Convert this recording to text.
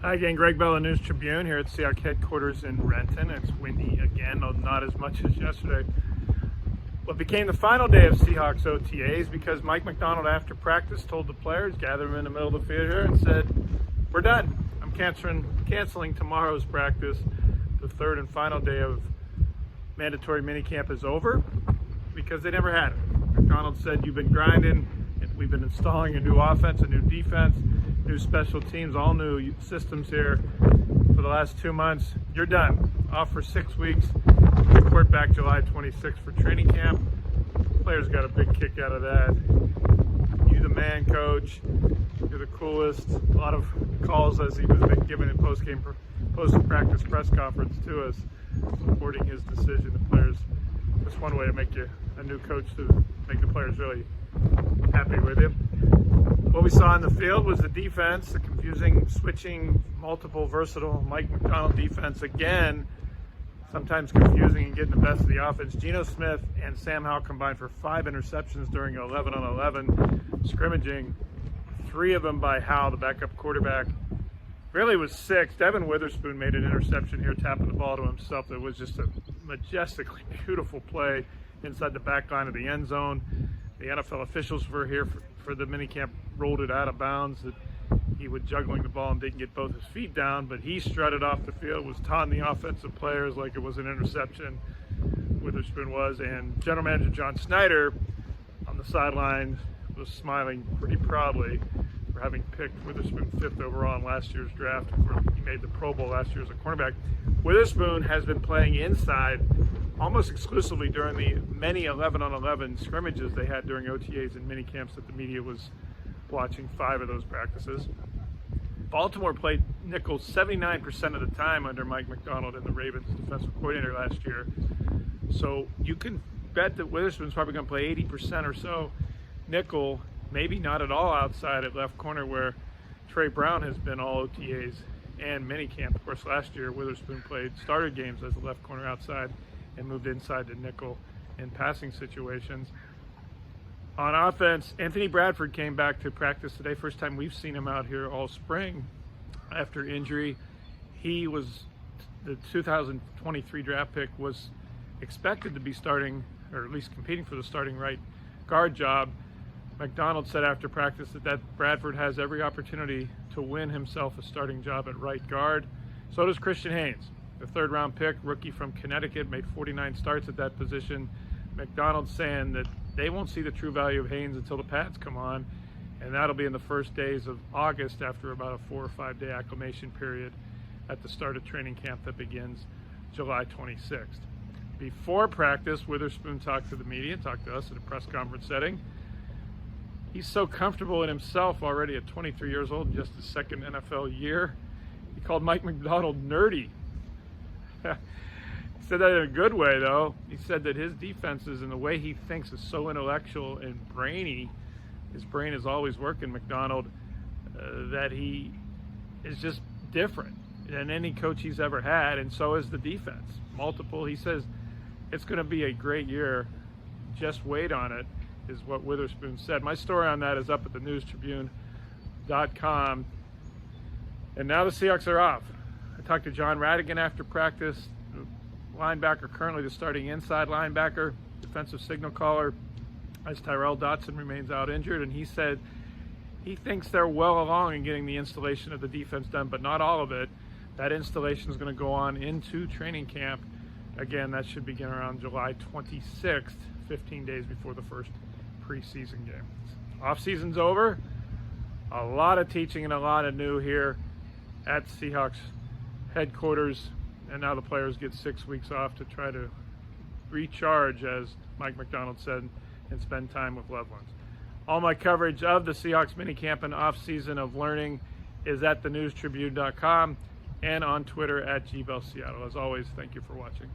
Hi again, Gregg Bell, News Tribune here at Seahawks headquarters in Renton. It's windy again, though not as much as yesterday. What became the final day of Seahawks OTAs because Mike Macdonald after practice told the players, gather them in the middle of the field here, and said, "We're done. I'm canceling tomorrow's practice. The third and final day of mandatory minicamp is over," because they never had it. Macdonald said, "You've been grinding. We've been installing a new offense, a new defense, new special teams, all new systems here for the last 2 months. You're done. Off for 6 weeks. Report back July 26th for training camp." Players got a big kick out of that. "You the man, coach. You're the coolest." A lot of calls as he was given in post-practice press conference to us, supporting his decision. The players, that's one way to make you a new coach, to make the players really happy with you. What we saw in the field was the defense, the confusing, switching, multiple, versatile Mike Macdonald defense again, sometimes confusing and getting the best of the offense. Geno Smith and Sam Howell combined for 5 interceptions during 11-on-11 scrimmaging, 3 of them by Howell, the backup quarterback. Really was 6. Devin Witherspoon made an interception here, tapping the ball to himself. It was just a majestically beautiful play inside the back line of the end zone. The NFL officials were here for the minicamp, ruled it out of bounds, that he was juggling the ball and didn't get both his feet down, but he strutted off the field, was taunting the offensive players like it was an interception. Witherspoon was, and General Manager John Snyder on the sideline was smiling pretty proudly for having picked Witherspoon 5th overall in last year's draft. He made the Pro Bowl last year as a cornerback. Witherspoon has been playing inside almost exclusively during the many 11-on-11 scrimmages they had during OTAs and minicamps that the media was watching, 5 of those practices. Baltimore played nickel 79% of the time under Mike Macdonald and the Ravens defensive coordinator last year. So you can bet that Witherspoon's probably going to play 80% or so nickel, maybe not at all outside at left corner, where Trey Brown has been all OTAs and minicamp. Of course, last year Witherspoon started games as a left corner outside and moved inside to nickel in passing situations. On offense, Anthony Bradford came back to practice today. First time we've seen him out here all spring after injury. He was the 2023 draft pick, was expected to be starting, or at least competing for the starting right guard job. Macdonald said after practice that Bradford has every opportunity to win himself a starting job at right guard. So does Christian Haynes, the 3rd-round pick, rookie from Connecticut, made 49 starts at that position. Macdonald's saying that they won't see the true value of Haynes until the pads come on, and that'll be in the first days of August after about a 4 or 5 day acclimation period at the start of training camp that begins July 26th. Before practice, Witherspoon talked to the media, talked to us at a press conference setting. He's so comfortable in himself already at 23 years old, just his 2nd NFL year. He called Mike Macdonald nerdy. He said that in a good way, though. He said that his defenses and the way he thinks is so intellectual and brainy. His brain is always working, Macdonald, that he is just different than any coach he's ever had, and so is the defense. Multiple. He says it's going to be a great year. Just wait on it, is what Witherspoon said. My story on that is up at the newstribune.com. And now the Seahawks are off. I talked to John Radigan after practice, the linebacker, currently the starting inside linebacker, defensive signal caller, as Tyrell Dotson remains out injured. And he said he thinks they're well along in getting the installation of the defense done, but not all of it. That installation is going to go on into training camp. Again, that should begin around July 26th, 15 days before the first preseason game. Off-season's over. A lot of teaching and a lot of new here at Seahawks headquarters, and now the players get 6 weeks off to try to recharge, as Mike Macdonald said, and spend time with loved ones. All my coverage of the Seahawks minicamp and off-season of learning is at thenewstribune.com and on Twitter at GBellSeattle. As always, thank you for watching.